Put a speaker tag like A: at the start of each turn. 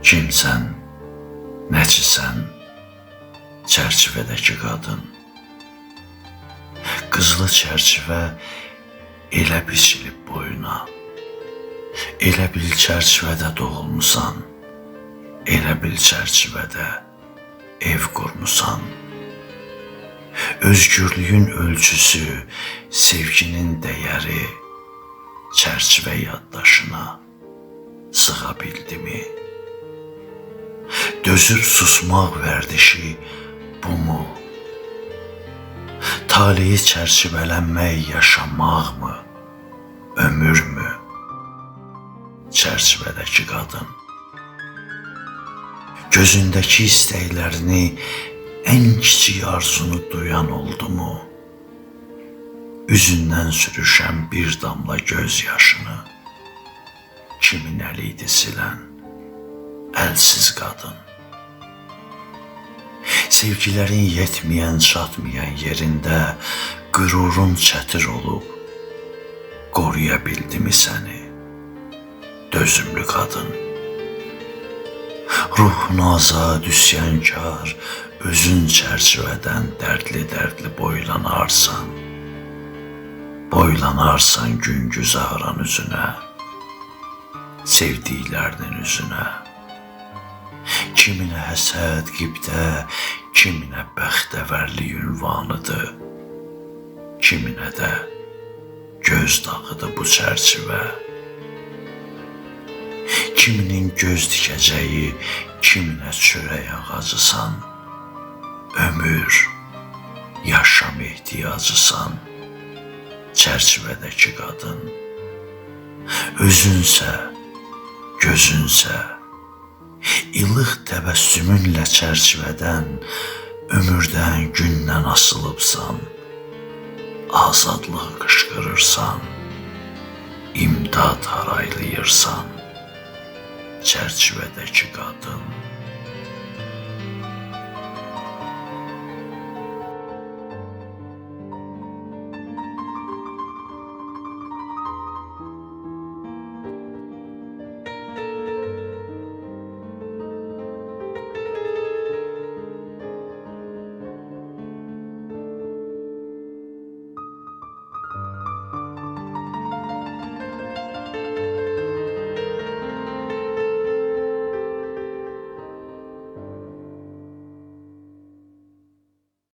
A: Kimsən, nəçisən, çərçivədəki qadın. Qızılı çərçivə elə biçilib boyuna. Elə bil çərçivədə doğulmusan, elə bil çərçivədə ev qurmusan. Özgürlüyün ölçüsü, sevginin dəyəri çərçivə yaddaşına sığa bildimi? Dözüb susmaq vərdişi bu mu? Taleyi çərçivələnmək yaşamaq mı? Ömür mü? Çərçivədəki qadın. Gözündəki istəklərini, ən kiçik arzunu duyan oldu mu? Üzündən sürüşən bir damla göz yaşını kimin əli idi silən əlsiz qadın. Sevgilərin yetməyən, çatmayan yerində qürurun çətir olub qoruya bildimi səni, dözümlü qadın. Ruhun azad, üsyankar, özün çərçivədən dərdli-dərdli boylanarsan. Boylanarsan gün güzaran üzünə, sevdiklərinin üzünə. Kiminə həsəd, qibdə, kiminə bəxtəvərlik ünvanıdır, kiminə də göz dağıdır bu çərçivə. Kiminin göz dikəcəyi, kiminə çörək ağacısan, ömür, yaşam ehtiyacısan, çərçivədəki qadın. Özünsə, gözünsə, ilıq təbəssümünlə çərçivədən, ömürdən, gündən asılıbsan, azadlığı qışqırırsan, imdad haraylayırsan, çərçivədəki qadın.